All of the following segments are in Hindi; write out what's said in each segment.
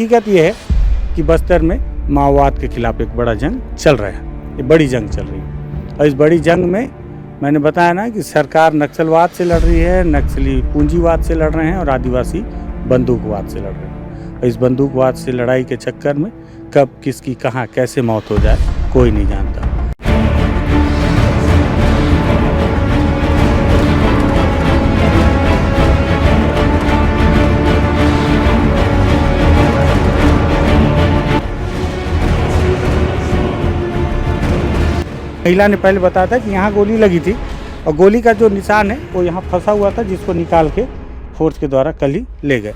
हकीकत ये है कि बस्तर में माओवाद के खिलाफ एक बड़ा जंग चल रहा है, ये बड़ी जंग चल रही है। और इस बड़ी जंग में मैंने बताया ना कि सरकार नक्सलवाद से लड़ रही है, नक्सली पूंजीवाद से लड़ रहे हैं और आदिवासी बंदूकवाद से लड़ रहे हैं। और इस बंदूकवाद से लड़ाई के चक्कर में कब किसकी कहाँ कैसे मौत हो जाए कोई नहीं जानता। महिला ने पहले बताया था कि यहाँ गोली लगी थी और गोली का जो निशान है वो यहाँ फंसा हुआ था, जिसको निकाल के फोर्स के द्वारा कल ही ले गए।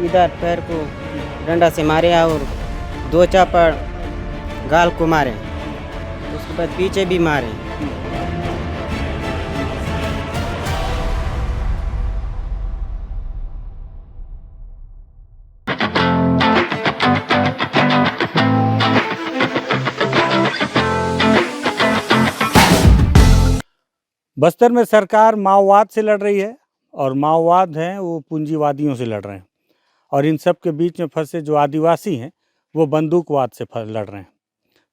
इधर पैर को डंडा से मारे और 2 चापड़ गाल को मारे, उसके बाद पीछे भी मारे। बस्तर में सरकार माओवाद से लड़ रही है और माओवाद हैं वो पूंजीवादियों से लड़ रहे हैं और इन सब के बीच में फंसे जो आदिवासी हैं वो बंदूकवाद से लड़ रहे हैं।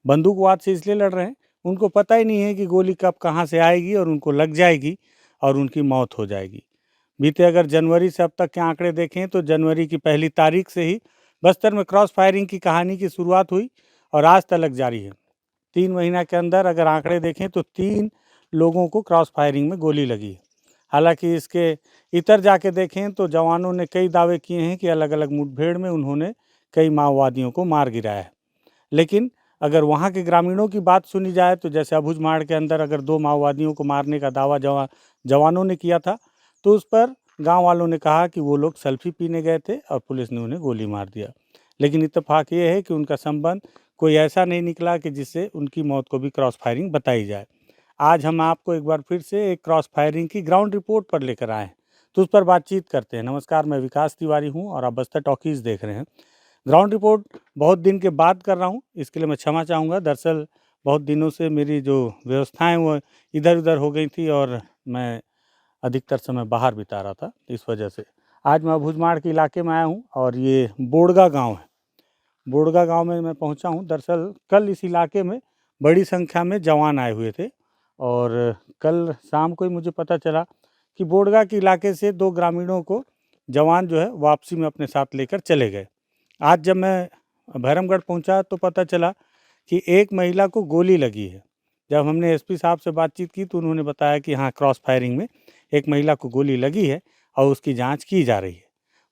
बंदूकवाद से इसलिए लड़ रहे हैं, उनको पता ही नहीं है कि गोली कब कहाँ से आएगी और उनको लग जाएगी और उनकी मौत हो जाएगी। बीते अगर जनवरी से अब तक के आंकड़े देखें तो जनवरी की पहली तारीख से ही बस्तर में क्रॉस फायरिंग की कहानी की शुरुआत हुई और आज तक जारी है। 3 महीना के अंदर अगर आंकड़े देखें तो 3 लोगों को क्रॉस फायरिंग में गोली लगी है। हालांकि इसके इतर जाके देखें तो जवानों ने कई दावे किए हैं कि अलग अलग मुठभेड़ में उन्होंने कई माओवादियों को मार गिराया है। लेकिन अगर वहाँ के ग्रामीणों की बात सुनी जाए तो जैसे अबुझमाड़ के अंदर अगर 2 माओवादियों को मारने का दावा जवानों ने किया था तो उस पर गाँव वालों ने कहा कि वो लोग सेल्फी पीने गए थे और पुलिस ने उन्हें गोली मार दिया। लेकिन इत्तेफाक ये है कि उनका संबंध कोई ऐसा नहीं निकला कि जिससे उनकी मौत को भी क्रॉस फायरिंग बताई जाए। आज हम आपको एक बार फिर से एक क्रॉस फायरिंग की ग्राउंड रिपोर्ट पर लेकर आए हैं, तो उस पर बातचीत करते हैं। नमस्कार, मैं विकास तिवारी हूं और आप बस्तर टॉकीज़ देख रहे हैं। ग्राउंड रिपोर्ट बहुत दिन के बाद कर रहा हूं, इसके लिए मैं क्षमा चाहूँगा। दरअसल बहुत दिनों से मेरी जो व्यवस्थाएं वो इधर उधर हो गई थी और मैं अधिकतर समय बाहर बिता रहा था, इस वजह से आज मैं अबुझमाड़ के इलाके में आया हूँ और ये बोड़गा गाँव है। बोड़गा गाँव में मैं पहुँचा हूँ। दरअसल कल इस इलाके में बड़ी संख्या में जवान आए हुए थे और कल शाम को ही मुझे पता चला कि बोड़गा के इलाके से 2 ग्रामीणों को जवान जो है वापसी में अपने साथ लेकर चले गए। आज जब मैं भैरमगढ़ पहुंचा तो पता चला कि एक महिला को गोली लगी है। जब हमने एसपी साहब से बातचीत की तो उन्होंने बताया कि हाँ, क्रॉस फायरिंग में एक महिला को गोली लगी है और उसकी जाँच की जा रही है।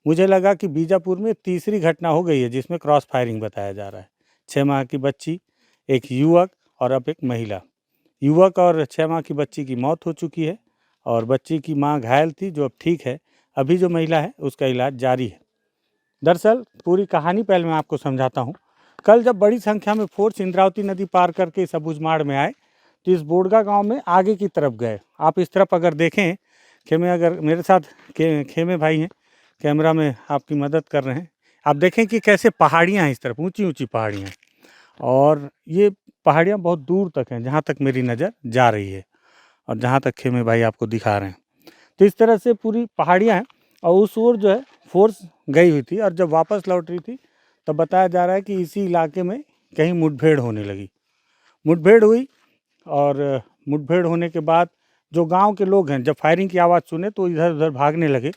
मुझे लगा कि बीजापुर में तीसरी घटना हो गई है जिसमें क्रॉस फायरिंग बताया जा रहा है। 6 माह की बच्ची, एक युवक और अब एक महिला। युवक और 6 माह की बच्ची की मौत हो चुकी है और बच्ची की मां घायल थी जो अब ठीक है। अभी जो महिला है उसका इलाज जारी है। दरअसल पूरी कहानी पहले मैं आपको समझाता हूँ। कल जब बड़ी संख्या में फोर्स इंद्रावती नदी पार करके इस अबुझमाड़ में आए तो इस बोड़गा गांव में आगे की तरफ गए। आप इस तरफ अगर देखें, खेमे अगर मेरे साथ खेमे भाई हैं कैमरा में आपकी मदद कर रहे हैं, आप देखें कि कैसे पहाड़ियाँ हैं, इस तरफ ऊँची ऊँची पहाड़ियाँ और ये पहाड़ियाँ बहुत दूर तक हैं, जहाँ तक मेरी नज़र जा रही है और जहाँ तक खेमे भाई आपको दिखा रहे हैं। तो इस तरह से पूरी पहाड़ियाँ हैं और उस ओर जो है फोर्स गई हुई थी और जब वापस लौट रही थी तब बताया जा रहा है कि इसी इलाके में कहीं मुठभेड़ होने लगी। मुठभेड़ हुई और मुठभेड़ होने के बाद जो गाँव के लोग हैं जब फायरिंग की आवाज़ सुने तो इधर उधर भागने लगे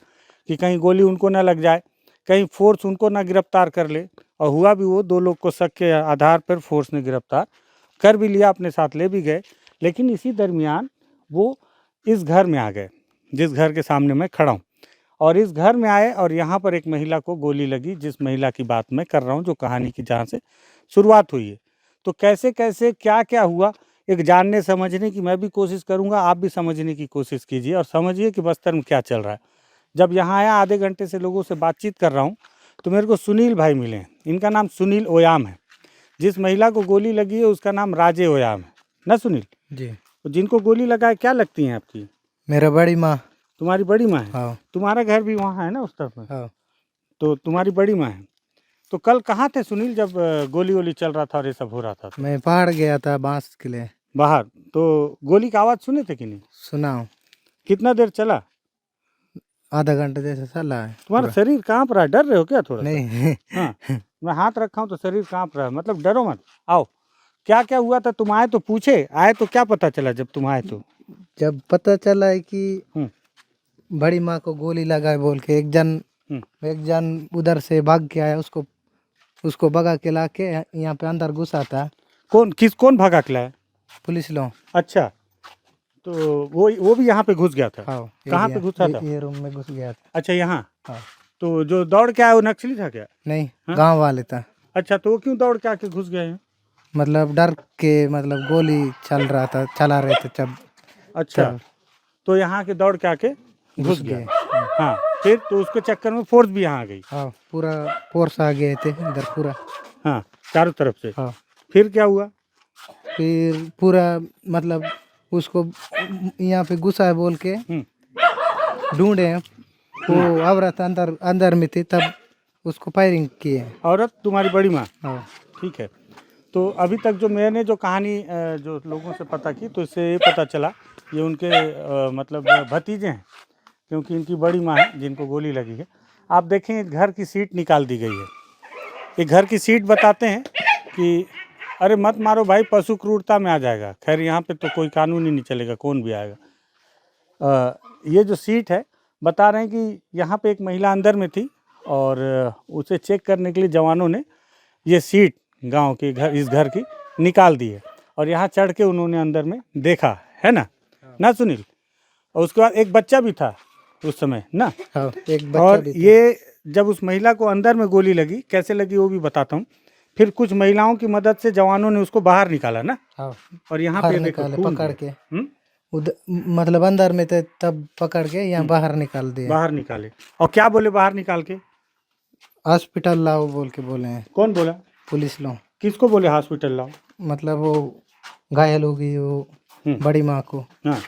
कि कहीं गोली उनको ना लग जाए, कहीं फोर्स उनको ना गिरफ्तार कर ले। और हुआ भी, वो 2 लोग को शक के आधार पर फोर्स ने गिरफ्तार कर भी लिया, अपने साथ ले भी गए। लेकिन इसी दरमियान वो इस घर में आ गए जिस घर के सामने मैं खड़ा हूँ और इस घर में आए और यहाँ पर एक महिला को गोली लगी, जिस महिला की बात मैं कर रहा हूँ, जो कहानी की जहाँ से शुरुआत हुई है। तो कैसे कैसे क्या क्या हुआ एक जानने समझने की मैं भी कोशिश करूँगा, आप भी समझने की कोशिश कीजिए और समझिए कि बस्तर में क्या चल रहा है। जब यहाँ आया आधे घंटे से लोगों से बातचीत कर रहा हूँ तो मेरे को सुनील भाई मिले। इनका नाम सुनील ओयाम है। जिस महिला को गोली लगी है उसका नाम राजे ओयाम है ना सुनील जी। तो जिनको गोली लगा है क्या लगती हैं आपकी? मेरा बड़ी माँ। तुम्हारी बड़ी माँ है? हाँ। तुम्हारा घर भी वहाँ है ना उस तरफ में? हाँ। तो तुम्हारी बड़ी माँ है। तो कल कहाँ थे सुनील जब गोली वोली चल रहा था और ये सब हो रहा था? मैं पहाड़ गया था बांस के लिए। बाहर। तो गोली की आवाज़ सुने थे कि नहीं? सुना हूँ। कितना देर चला? आधा घंटे जैसे चला है तुम्हारा पूरा। शरीर कांप रहा है, डर रहे हो क्या थोड़ा सा? नहीं हाँ, मैं हाथ रखा हूँ तो शरीर कांप रहा है, मतलब डरो मत। आओ, क्या क्या हुआ था? तुम आए तो पूछे, आए तो क्या पता चला जब तुम आए तो? जब पता चला है कि हम्म। बड़ी माँ को गोली लगा है बोल के एक जन उधर से भाग के आया, उसको भगा के लाके यहाँ पे अंदर घुसा था कौन भगा के लाया? पुलिस लोग। अच्छा, तो वो भी यहाँ पे घुस गया था? हाँ, कहाँ पे घुसा था? ये रूम में घुस गया था। अच्छा, यहाँ। हाँ। तो जो दौड़ के आया वो नक्सली था क्या? नहीं, हाँ? गांव वाले था। अच्छा, तो वो क्यों दौड़ के आके घुस गए हैं? मतलब डर के, मतलब गोली चला रहे थे जब। अच्छा, तो यहाँ के दौड़ के आके घुस गया। गए। हाँ, फिर तो उसके चक्कर में फोर्स भी यहाँ आ गई। हाँ, पूरा फोर्स आ गए थे इधर पूरा। हाँ, चारों तरफ से। हाँ, फिर क्या हुआ? फिर पूरा मतलब उसको यहाँ पे घुसा है बोल के ढूंढे, वो औरत अंदर में थी, तब उसको फायरिंग किए। औरत तुम्हारी बड़ी माँ? हाँ। ठीक है। तो अभी तक जो मैंने जो कहानी जो लोगों से पता की, तो इससे ये पता चला ये उनके मतलब भतीजे हैं, क्योंकि इनकी बड़ी माँ है जिनको गोली लगी है। आप देखें, घर की सीट निकाल दी गई है। ये घर की सीट बताते हैं कि अरे मत मारो भाई, पशु क्रूरता में आ जाएगा। खैर, यहाँ पे तो कोई कानून ही नहीं चलेगा, कौन भी आएगा। ये जो सीट है, बता रहे हैं कि यहाँ पे एक महिला अंदर में थी और उसे चेक करने के लिए जवानों ने ये सीट गांव के इस घर की निकाल दी है और यहाँ चढ़ के उन्होंने अंदर में देखा है ना सुनील? और उसके बाद एक बच्चा भी था उस समय ना? हाँ, एक बच्चा और भी था। ये जब उस महिला को अंदर में गोली लगी, कैसे लगी वो भी बताता हूँ। फिर कुछ महिलाओं की मदद से जवानों ने उसको बाहर निकाला ना? हाँ, और यहाँ बाहर पे देखो निकाले खून पकड़ है। के। मतलब अंदर में थे तब पकड़ के यहाँ बाहर निकाल दिए। बाहर निकाले। और क्या बोले बाहर निकाल के? हॉस्पिटल लाओ बोल के बोले हैं कौन बोला? पुलिस लोग। किसको बोले हॉस्पिटल लाओ? मतलब वो घायल हो गई वो बड़ी माँ को। हाँ,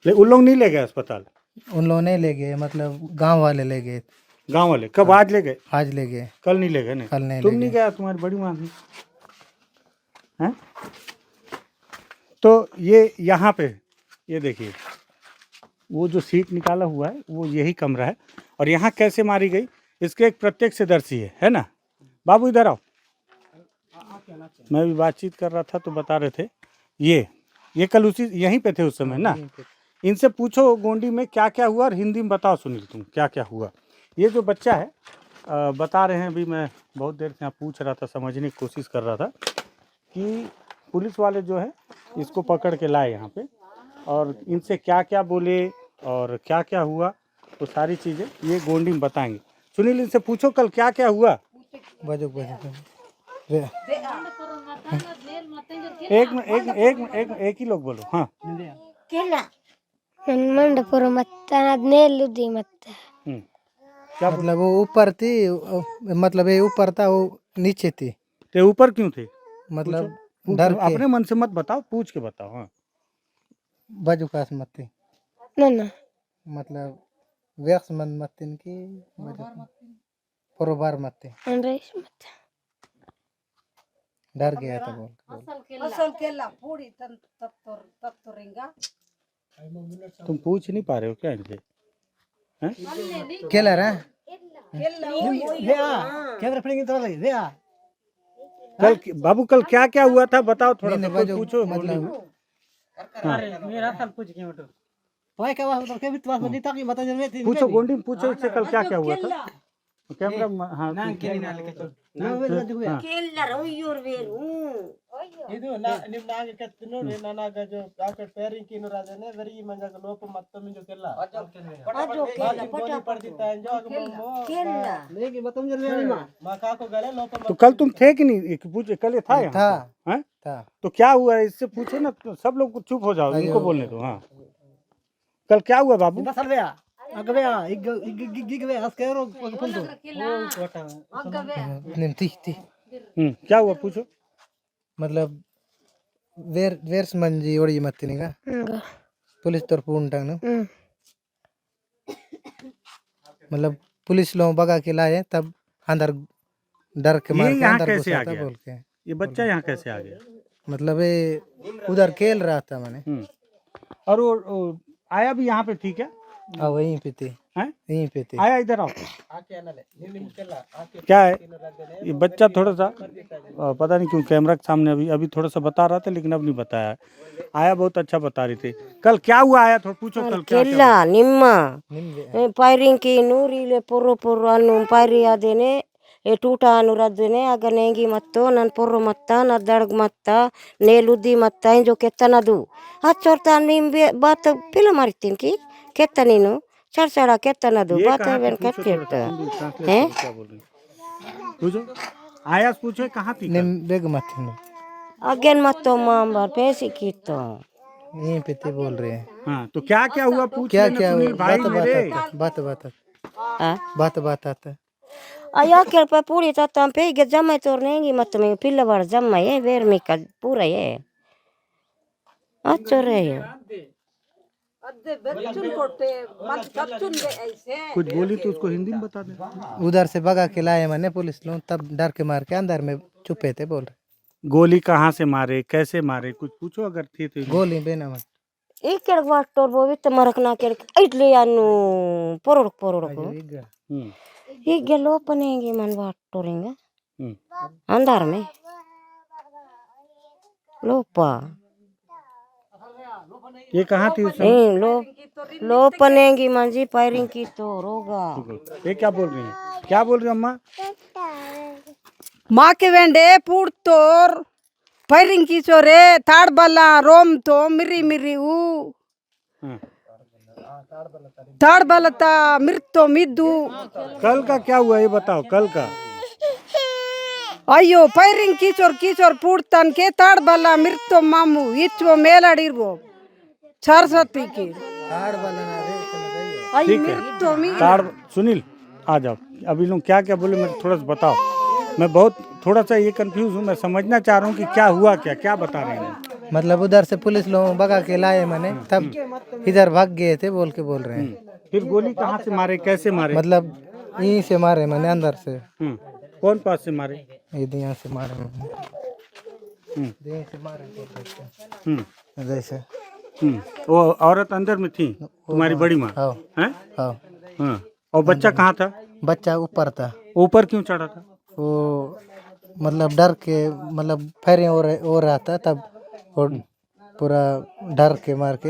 उन लोग नहीं ले गए अस्पताल? उन लोगों ने ले गए, मतलब गांव वाले ले गए। गांव वाले कब? आज ले गए? आज ले गए, कल नहीं ले गए? नहीं, कल नहीं तुम ले नहीं गए। गया, तुम्हारी बड़ी माँ थी हैं? तो ये यहाँ पे ये देखिए, वो जो सीट निकाला हुआ है वो यही कमरा है। और यहाँ कैसे मारी गई इसके एक प्रत्यक्षदर्शी है ना? बाबू इधर आओ। मैं भी बातचीत कर रहा था तो बता रहे थे ये कल उसी यहीं पे थे उस समय ना? इनसे पूछो गोंडी में क्या क्या हुआ और हिंदी में बताओ सुनील तुम क्या क्या हुआ। ये जो बच्चा है बता रहे हैं, अभी मैं बहुत देर से यहाँ पूछ रहा था, समझने की कोशिश कर रहा था कि पुलिस वाले जो है इसको पकड़ के लाए यहाँ पे और इनसे क्या क्या बोले और क्या क्या हुआ, तो सारी चीज़ें ये गोंडी में बताएंगे। सुनील, इनसे पूछो कल क्या क्या हुआ। एक ही लोग बोलो। हाँ, ಮಂಡಪುರ ಮತ್ತೆ ಹದಿನೈದು ಮತ್ತೆ क्या मतलब वो ऊपर थी, मतलब ये ऊपर था, वो नीचे थी। तो ऊपर क्यों थे? मतलब पूछो, डर के अपने मन से मत बताओ, पूछ के बताओ। हाँ, बाजू कास मत थी, ನನ್ನ मतलब व्यक्स मत थी इनकी, परोबार मत थी। ಅಂದ್ರೆ ಮತ್ತೆ डर गया था बोल तुम पूछ नहीं पा रहे हो क्या इनसे? हैं? केलर है। कल बाबू कल क्या क्या हुआ था बताओ थोड़ा सा, बाजू पूछो। मतलब पूछो गोंडी में पूछो इससे कल क्या क्या हुआ था। कैमरा हाँ ಇದು ನಿಮ್ ನಾಗೆ ಕತ್ತಿನೋ ನನಗ ಜೋ ಡಾಕ್ಟರ್ ಪೇರಿಂಗ್ ಕಿನು ರಾಜನೆ ವೆರಿ ಮಂಜಗ ಲೋಪ ಮತ್ತೊಮ್ಮೆ ಜೋ ಕೆಲ್ಲ ಗೋಲಿ ಪಡ್ತಿತ್ತ ಅಂಜೋ ಆಗ ಮಮ್ಮೋ ನೇಗಿ ಮತ್ತೊಮ್ಮೆ ಜಲ್ದಿ ಮಾ ಕಾको गले लोप। तो कल तुम थे कि नहीं? पूछे कल ये था यहाँ? था, हैं? था। तो क्या हुआ इससे पूछो ना, तो सब लोग चुप हो जाओ, इनको बोलने दो। हाँ, कल क्या हुआ बाबू? थी। क्या हुआ पूछो। मतलब वेर्स मंजी ओड़ी मत निगा पुलिस तरफ उंटांग ना, मतलब पुलिस लोग भगा के लाए, तब अंदर डर के मार के यहाँ अंदर कैसे घुसा आ था गया? बोल के। ये बच्चा यहाँ कैसे आ गया? मतलब ये उधर खेल रहा था मैंने। और वो आया भी यहाँ पे ठीक है हाँ वहीं पे थे, हैं? यहीं पे थे। आया इधर आओ। आके आनले निम्केला आके क्या है तीनों राजने ये बच्चा थोड़ा सा पता नहीं क्यों कैमरा के सामने अभी अभी थोड़ा सा बता रहा था लेकिन अब नहीं बताया है। आया बहुत अच्छा बता रही थी। कल क्या हुआ आया थोड़ा पूछो कल क्या ಕೆಲ್ಲ ನಿಮ್ಮ निम्बे ಪೈರಿಂಕಿ ನೂರಿಲೆ ಪೊರ್ರು ಪೊರ್ರು ಅನ್ನು ಪೈರಿ ಅದೇನೆ ఏ టూట అనురద్దునే అగనేంగి మత్తో నన్ను పొర్రు మత్త నా దడగ మత్త నేలుద్ది మత్త ఇంజో ಕೆತ್ತನದು ಹಚ್ಚೋರ್ತ ನಿಂಬೆ ಬಾತ ಪಿಲ ಮಾರಿತೀನಿ ಕೆತ್ತ ನೀನು ಚಡ್ಚಡ ಕೆತ್ತನದು ये ಬಾತ कहाँ थी? ಬೆನ್ पूछो ಕಟ್ಟಿರ್ತ थोड़ा सा, हिंदी translate हैं? करो, क्या बोल रही है? पूछो आया पूछो कहाँ थी कल? निम्बे मत ಅಗೇನ್ ಮತ್ತೊಮ್ಮ ಅಂಬರ್ ಪೇಸಿಕ್ಕಿತ್ತು यहीं पे थे बोल रहे हैं। हाँ तो क्या क्या हुआ पूछ क्या लेना क्या सुनील भाई बात मेरे। बात आता ಅಯ್ಯೋ ಕೇಳ್ಪ ಪೂಡಿ ತತ್ತಂಪೆ ಈಗ ಜಮ್ಮ ತೋರ್ನೇಂಗಿ ಮತ್ತೆ ಮೇ ಪಿಲ್ಲವಾಡ ಜಮ್ಮ ಏ ಬೇರೆ ಮಿಕ್ಕ ಪೂರ ಏ ಹಚ್ಚೋರೆ कुछ बोली तो उसको हिंदी में बता दे। उधर से भगा के लाए मैंने पुलिस लोग, तब डर के मार के अंदर में छुपे थे बोल रहे। गोली कहाँ से मारे कैसे मारे कुछ पूछो अगर थी तो। गोली बेना मत ಈ ಕೆಳಗೆ ವಾಟೋರ್ ಬೋವಿತ್ತ ಮರಕ್ ನಾ ಕೆಳಗೆ ಇಡ್ಲಿ ಅನ್ನು ಪೊರೊಡಕು हम्म, ಹೀಗೆ ಲೋಪನೆ ಹೆಂಗೆ ಮನ್ ವಾಟೋರ್ ಹಿಂಗ हम्म। ಅಂದಾರ ಮೇ ಲೋಪ ये कहाँ थी उस समय? ಏ ಲೋಪನೆ ಹೆಂಗೆ ಮಂಜಿ ಪೈರಿಂಗ್ ಕಿತ್ತು ರೋಗ ये क्या बोल रही है क्या बोल रही है अम्मा? माके वेंडे पूर्तोर पैरिंग की चोरे ताड़ बल्ला रोम तो मिरी मिरी ऊ हाँ। ताड़ बलता मिर्तो मिद्दू कल का क्या हुआ ये बताओ कल का। अयो पैरिंग कीचोर पूर्तन के ताड़ बल्ला मिर्तो मामू इच्चो मेलाडिर्बो सरस्वती की आई ठीक है। मिर्तो मी ताड़ सुनील आ जाओ अभी लोग क्या क्या बोले मेरे थोड़ा सा बताओ। मैं बहुत थोड़ा सा ये कंफ्यूज हूँ मैं समझना चाह रहा हूँ कि क्या हुआ क्या क्या बता रहे हैं। मतलब उधर से पुलिस लोग भगा के लाए मैंने, तब इधर भाग गए थे बोल के बोल रहे हैं। फिर गोली कहाँ से मारे कैसे मारे? मतलब यहीं से मारे मैंने अंदर से, कौन पास से मारे? इधर यहाँ से मारे मैंने, यहीं से मारे बोल रहे थे। जैसे वो औरत अंदर में थी तुम्हारी बड़ी माँ आओ हैं? आओ हाँ। और बच्चा कहाँ था? बच्चा ऊपर था, ऊपर क्यों चढ़ा था? वो मतलब डर के मतलब फेरे हो रहा था, तब वो पूरा डर के मारे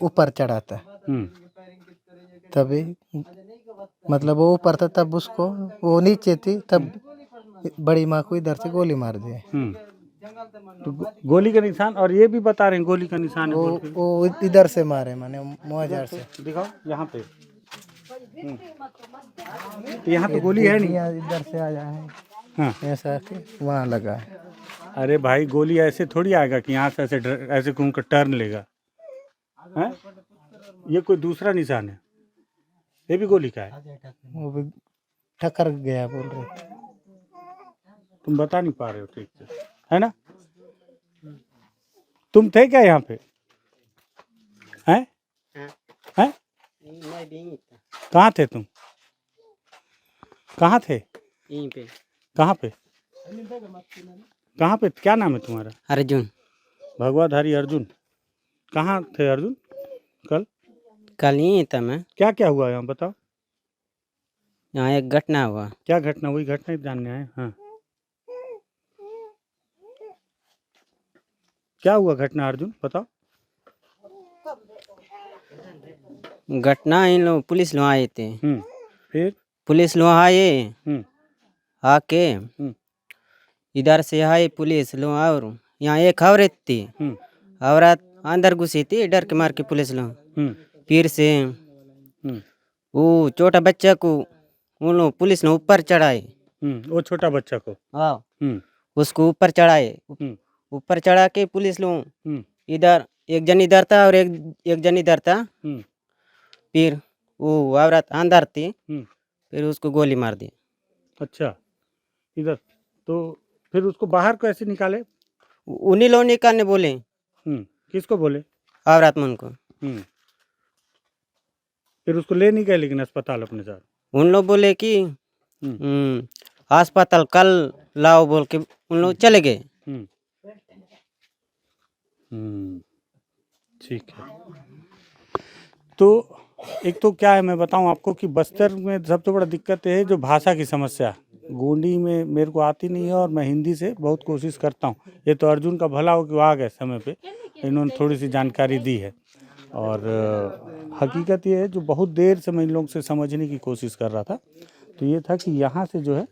ऊपर चढ़ा था। तभी मतलब वो ऊपर था, तब उसको वो नीचे थी, तब बड़ी माँ को इधर से गोली मार दी। तो गोली का निशान और ये भी बता रहे हैं गोली का निशान है बोल के। वो इधर से मारे मैंने मुआजार से, दिखाओ यहाँ पे। तो यहाँ तो गोली है नहीं। यहाँ इधर से आया है, हाँ। ऐसा के वहाँ लगा है। अरे भाई गोली ऐसे थोड़ी आएगा कि यहाँ से ऐसे घूम कर टर्न लेगा हैं? ये कोई दूसरा निशान है ये भी गोली का है। वो भी ठकर गया बोल रहे थे। तुम बता नहीं पा रहे हो ठीक से है ना। तुम थे क्या यहाँ पे हैं? हैं? मैं भी यहीं था, कहाँ थे तुम कहाँ थे यहीं पे कहाँ पे कहाँ पे क्या नाम है तुम्हारा? अर्जुन। भगवाधारी अर्जुन। कहाँ थे अर्जुन कल? कल यहीं था मैं, क्या क्या हुआ यहाँ बताओ। यहाँ एक घटना हुआ। क्या घटना हुई घटना ही जानने आए। हाँ क्या हुआ घटना अर्जुन बताओ। घटना इन लोग पुलिस लोग आए थे, फिर पुलिस लोग आए आके हम्म। इधर से आए पुलिस लोग, और यहाँ एक औरत थी, औरत अंदर घुसी थी डर के मार के पुलिस लोग। फिर से वो छोटा बच्चा को उन लोग पुलिस ने ऊपर चढ़ाए। वो छोटा बच्चा को हाँ, उसको ऊपर चढ़ाए। ऊपर चढ़ा के पुलिस लोग इधर एक जन इधर था और एक जन इधर था। फिर वो औरत अंदर थी, फिर उसको गोली मार दी। अच्छा इधर तो फिर उसको बाहर कैसे निकाले? उन्हीं लोग निकालने बोले, किसको बोले? औरत मन को। फिर उसको ले नहीं गए लेकिन अस्पताल अपने साथ? उन लोग बोले कि अस्पताल कल लाओ बोल के उन लोग चले गए। ठीक है। तो एक तो क्या है, मैं बताऊं आपको कि बस्तर में सबसे बड़ा दिक्कत है जो भाषा की समस्या। गोंडी में मेरे को आती नहीं है और मैं हिंदी से बहुत कोशिश करता हूं। ये तो अर्जुन का भला हो कि वो आ गए समय पे, इन्होंने थोड़ी सी जानकारी दी है। और हकीकत ये है, जो बहुत देर से मैं इन लोगों से समझने की कोशिश कर रहा था, तो ये था कि यहाँ से जो है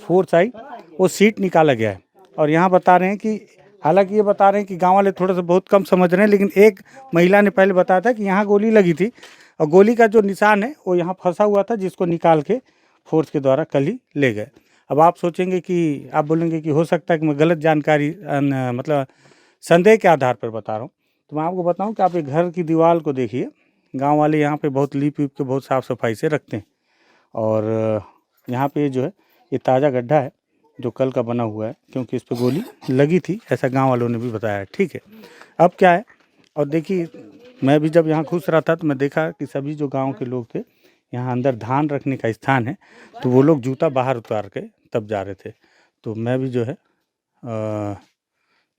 4 साइड वो सीट निकाला गया है। और यहाँ बता रहे हैं कि, हालांकि ये बता रहे हैं कि गांव वाले थोड़ा सा बहुत कम समझ रहे हैं, लेकिन एक महिला ने पहले बताया था कि यहाँ गोली लगी थी और गोली का जो निशान है वो यहाँ फंसा हुआ था, जिसको निकाल के फोर्स के द्वारा कल ही ले गए। अब आप सोचेंगे कि, आप बोलेंगे कि हो सकता है कि मैं गलत जानकारी मतलब संदेह के आधार पर बता रहा हूँ। तो मैं आपको बताऊँ कि आप एक घर की दीवार को देखिए, गाँव वाले यहाँ पर बहुत लीप वीप के बहुत साफ़ सफाई से रखते हैं। और यहाँ पे जो है ये ताज़ा गड्ढा है जो कल का बना हुआ है, क्योंकि इस पर गोली लगी थी, ऐसा गांव वालों ने भी बताया है। ठीक है, अब क्या है, और देखिए मैं भी जब यहाँ घुस रहा था तो मैं देखा कि सभी जो गांव के लोग थे, यहाँ अंदर धान रखने का स्थान है, तो वो लोग जूता बाहर उतार के तब जा रहे थे। तो मैं भी जो है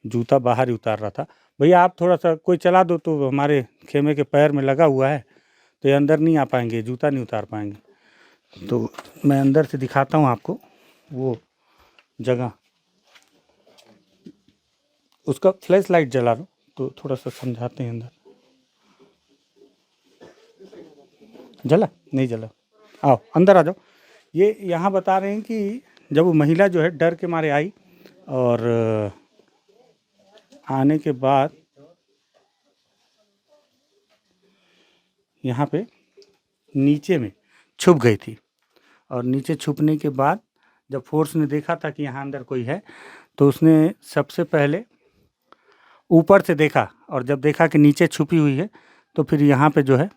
जूता बाहर ही उतार रहा था। भैया आप थोड़ा सा कोई चला दो, तो हमारे खेमे के पैर में लगा हुआ है, तो ये अंदर नहीं आ पाएंगे, जूता नहीं उतार पाएंगे। तो मैं अंदर से दिखाता हूँ आपको वो जगह, उसका फ्लैश लाइट जला दो तो थोड़ा सा समझाते हैं। अंदर जला नहीं जला, आओ अंदर आ जाओ। ये यहाँ बता रहे हैं कि जब वो महिला जो है डर के मारे आई, और आने के बाद यहाँ पे नीचे में छुप गई थी, और नीचे छुपने के बाद जब फोर्स ने देखा था कि यहाँ अंदर कोई है, तो उसने सबसे पहले ऊपर से देखा, और जब देखा कि नीचे छुपी हुई है, तो फिर यहाँ पे जो है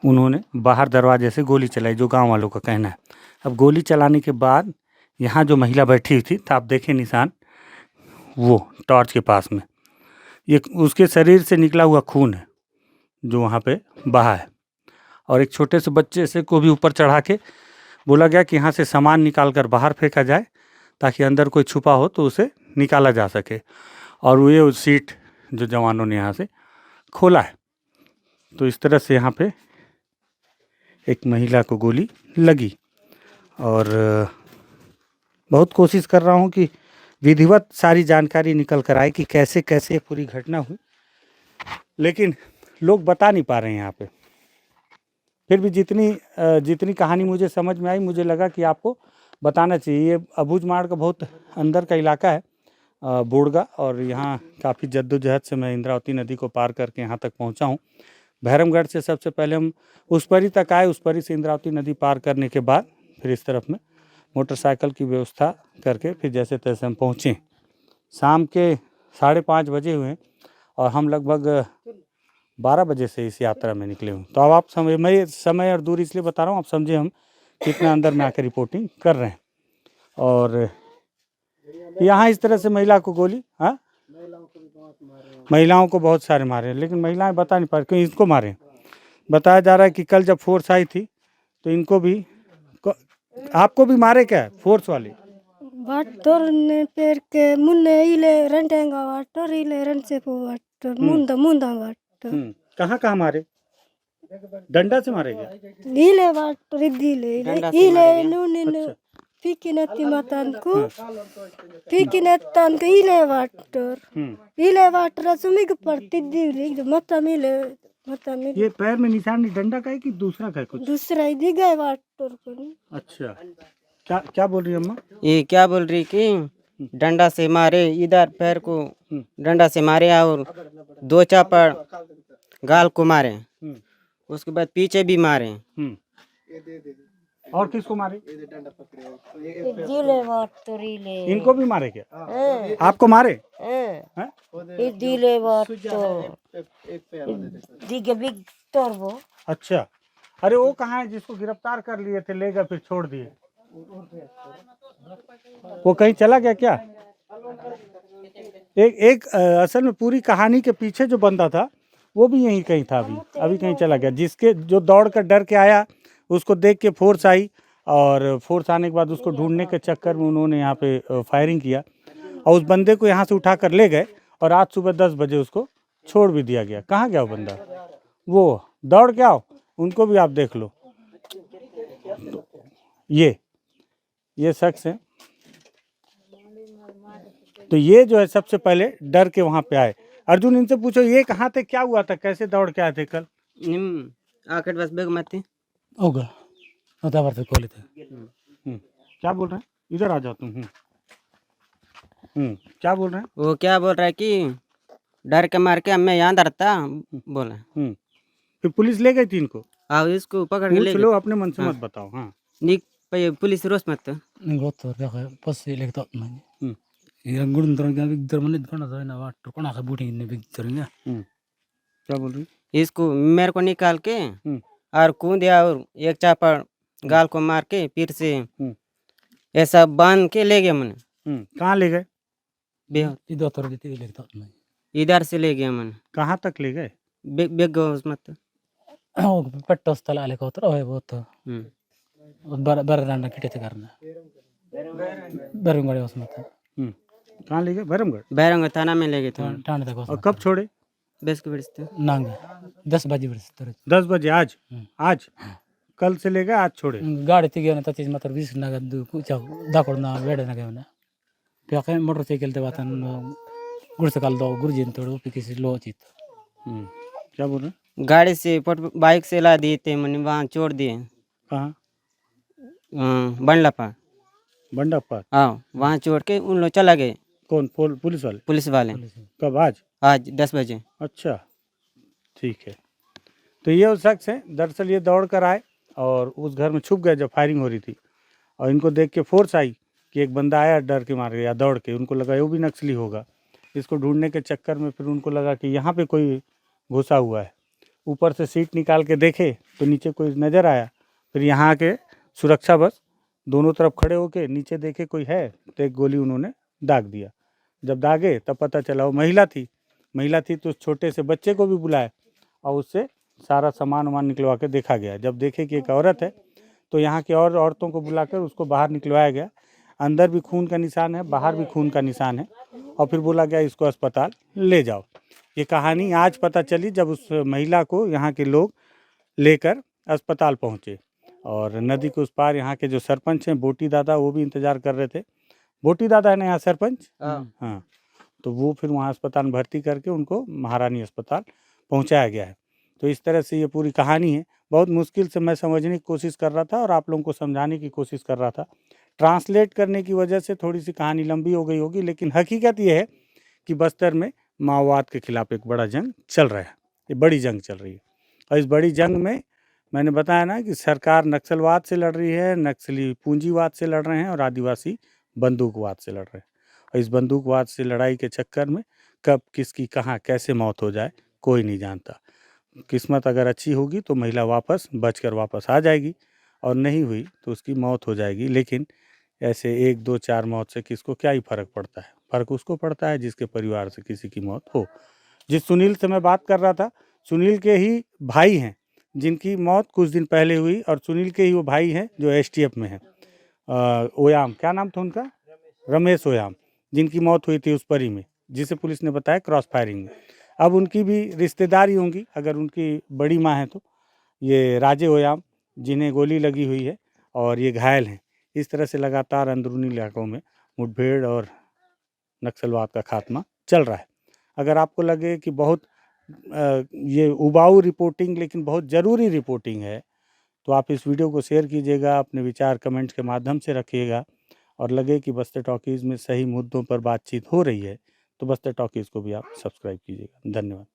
उन्होंने बाहर दरवाजे से गोली चलाई, जो गांव वालों का कहना है। अब गोली चलाने के बाद यहाँ जो महिला बैठी हुई थी, तो आप देखें निशान वो टॉर्च के पास में, ये उसके शरीर से निकला हुआ खून है जो वहाँ पे बहा है। और एक छोटे से बच्चे से को भी ऊपर चढ़ा के बोला गया कि यहाँ से सामान निकाल कर बाहर फेंका जाए, ताकि अंदर कोई छुपा हो तो उसे निकाला जा सके। और वो ये सीट जो जवानों ने यहाँ से खोला है, तो इस तरह से यहाँ पे एक महिला को गोली लगी। और बहुत कोशिश कर रहा हूँ कि विधिवत सारी जानकारी निकल कर आए कि कैसे कैसे पूरी घटना हुई, लेकिन लोग बता नहीं पा रहे हैं यहाँ पे। फिर भी जितनी कहानी मुझे समझ में आई, मुझे लगा कि आपको बताना चाहिए। ये अबूझमाड़ का बहुत अंदर का इलाका है, बोड़गा, और यहाँ काफ़ी जद्दोजहद से मैं इंद्रावती नदी को पार करके यहाँ तक पहुँचा हूँ। भैरमगढ़ से सबसे पहले हम उस परी तक आए, उस परी से इंद्रावती नदी पार करने के बाद फिर इस तरफ में मोटरसाइकिल की व्यवस्था करके फिर जैसे तैसे हम पहुँचे। शाम के 5:30 बजे हुए, और हम लगभग 12 बजे से इस यात्रा में निकले हुए। तो अब आप समझ, मैं समय और दूरी इसलिए बता रहा हूँ, आप समझे हम कितना अंदर में आकर रिपोर्टिंग कर रहे हैं। और यहाँ इस तरह से महिला को गोली, हाँ महिलाओं को बहुत सारे मारे, लेकिन महिलाएं बता नहीं पा रही क्यों इसको मारे। बताया जा रहा है कि कल जब फोर्स आई थी तो इनको भी, आपको भी मारे क्या फोर्स वाले? वाटर ने पेर के मुन्ने इले रंटेंगा वाटर इले रन से पो वाटर मुंदा मुंदा वाटर। कहाँ मारे? डंडा से मारे क्या? इले वाटर इले इले नूने पीकिनेती मतन को पीकिनेतन के इले वाटर सुमिग पड़ती दिले मत मिले। ये पैर में निशान डंडा का है कि दूसरा का है कुछ? दूसरा ही दी गए वाटर को। अच्छा, क्या बोल रही है अम्मा? ये क्या बोल रही कि डंडा से मारे, इधर पैर को डंडा से मारे और 2 चापड़ गाल को मारे, उसके बाद पीछे भी मारे। और किसको मारे? दिले वाटर इले इनको भी मारे क्या? आपको मारे? दिले वाटर दिगे बिग टर्बो। अच्छा, अरे वो कहाँ है जिसको गिरफ्तार कर लिए थे, ले गए फिर छोड़ दिए? वो कहीं चला गया क्या? एक असल में पूरी कहानी के पीछे जो बंदा था वो भी यहीं कहीं था, अभी कहीं चला गया। जिसके जो दौड़ कर डर के आया, उसको देख के फोर्स आई, और फोर्स आने के बाद उसको ढूंढने के चक्कर में उन्होंने यहाँ पे फायरिंग किया, और उस बंदे को यहाँ से उठा कर ले गए, और आज सुबह 10 बजे उसको छोड़ भी दिया गया। कहाँ गया वो बंदा? वो दौड़ के आओ, उनको भी आप देख लो। ये शख्स है। तो ये जो है सबसे पहले डर के वहाँ पे आए। अर्जुन, इनसे पूछो ये कहाँ थे, क्या हुआ था, कैसे दौड़ के आए थे कल? आकर बस बेग मत होगा उतावर से खोले थे। क्या बोल रहे हैं? इधर आ जाओ तुम। क्या बोल रहे हैं? वो क्या बोल रहा है कि डर के मार के मैं यहाँ अंदर था बोला। फिर पुलिस ले गई थी इनको? आओ इसको पकड़ के ले पूछ लो, अपने मन से मत बताओ। हाँ, निक पुलिस रोज मत गोतो क्या पस लेके तो मैं ये गुड़ तरह का बिगदर मन कोना था ना वाट कोना का बूटी ने बिगदर ने। क्या बोल रही? इसको मेरे को निकाल के और कूद दिया और एक चापड़ गाल को मार के फिर से ऐसा बांध के ले गया मैंने। कहाँ ले गए? इधर तरह देते लेके तो मैं इधर से ले गया मैंने। कहाँ तक ले गए? बेग मत ओ पट्टा स्थल आले को तो है वो तो बरदाना किटे थे करना बरंगड़े उसमें था। कहाँ ले गए? भरमगढ़। बैरंग थाना में ले गए थे ठाणे तक और कब छोड़े? बेस के बिड़ते नांग 10 बजे बरस 10 बजे। आज कल से ले गए, आज छोड़े। गाड़ी थी गया ततीज मात्र 20 नगद कुचा दाकोडना वेडे ना गया ना पे मोटरसाइकिल ते बातन गुरसकाल दो गुरुजीन तोड़ो पे किसी लो चित। क्या बोल रहे हैं? गाड़ी से बाइक से ला दिए थे मैंने वहाँ छोड़ दिए। कहाँ? बंडलापा बंडापा। हाँ वहाँ छोड़ के उन लोग चला गए। कौन? पुलिस वाले? पुलिस वाले। कब? आज 10 बजे। अच्छा, ठीक है। तो ये उस शख्स है। दरअसल ये दौड़ कर आए और उस घर में छुप गए जब फायरिंग हो रही थी, और इनको देख के फोर्स आई कि एक बंदा आया, डर के मार गया दौड़ के। उनको लगा वो भी नक्सली होगा। इसको ढूंढने के चक्कर में फिर उनको लगा कि यहाँ पे कोई घुसा हुआ है। ऊपर से सीट निकाल के देखे तो नीचे कोई नज़र आया। फिर यहाँ के सुरक्षा बस दोनों तरफ खड़े होके नीचे देखे कोई है तो एक गोली उन्होंने दाग दिया। जब दागे तब पता चला वो महिला थी। तो उस छोटे से बच्चे को भी बुलाया और उससे सारा सामान वामान निकलवा के देखा गया। जब देखे कि एक औरत है तो यहाँ की और औरतों को बुलाकर उसको बाहर निकलवाया गया। अंदर भी खून का निशान है, बाहर भी खून का निशान है, और फिर बोला गया इसको अस्पताल ले जाओ। ये कहानी आज पता चली जब उस महिला को यहाँ के लोग लेकर अस्पताल पहुँचे। और नदी के उस पार यहाँ के जो सरपंच हैं बोटी दादा, वो भी इंतज़ार कर रहे थे। बोटी दादा है ना यहाँ सरपंच? हाँ। तो वो फिर वहाँ अस्पताल में भर्ती करके उनको महारानी अस्पताल पहुँचाया गया है। तो इस तरह से ये पूरी कहानी है। बहुत मुश्किल से मैं समझने की कोशिश कर रहा था और आप लोगों को समझाने की कोशिश कर रहा था। ट्रांसलेट करने की वजह से थोड़ी सी कहानी लंबी हो गई होगी, लेकिन हकीकत ये है कि बस्तर में माओवाद के खिलाफ एक बड़ा जंग चल रहा है। ये बड़ी जंग चल रही है, और इस बड़ी जंग में मैंने बताया ना कि सरकार नक्सलवाद से लड़ रही है, नक्सली पूंजीवाद से लड़ रहे हैं, और आदिवासी बंदूकवाद से लड़ रहे हैं। और इस बंदूकवाद से लड़ाई के चक्कर में कब किसकी कहाँ कैसे मौत हो जाए कोई नहीं जानता। किस्मत अगर अच्छी होगी तो महिला बचकर वापस आ जाएगी, और नहीं हुई तो उसकी मौत हो जाएगी। लेकिन ऐसे 1, 2, 4 मौत से किसको क्या ही फ़र्क पड़ता है? फ़र्क उसको पड़ता है जिसके परिवार से किसी की मौत हो। जिस सुनील से मैं बात कर रहा था, सुनील के ही भाई हैं जिनकी मौत कुछ दिन पहले हुई, और सुनील के ही वो भाई हैं जो STF में हैं। ओयाम, क्या नाम था उनका? रमेश ओयाम, जिनकी मौत हुई थी उस परी में, जिसे पुलिस ने बताया क्रॉस फायरिंग में। अब उनकी भी रिश्तेदारी होंगी, अगर उनकी बड़ी माँ है तो ये राजे ओयाम, जिन्हें गोली लगी हुई है और ये घायल हैं। इस तरह से लगातार अंदरूनी इलाकों में मुठभेड़ और नक्सलवाद का खात्मा चल रहा है। अगर आपको लगे कि बहुत ये उबाऊ रिपोर्टिंग लेकिन बहुत ज़रूरी रिपोर्टिंग है, तो आप इस वीडियो को शेयर कीजिएगा, अपने विचार कमेंट्स के माध्यम से रखिएगा, और लगे कि बस्तर टॉकीज़ में सही मुद्दों पर बातचीत हो रही है तो बस्तर टॉकीज़ को भी आप सब्सक्राइब कीजिएगा। धन्यवाद।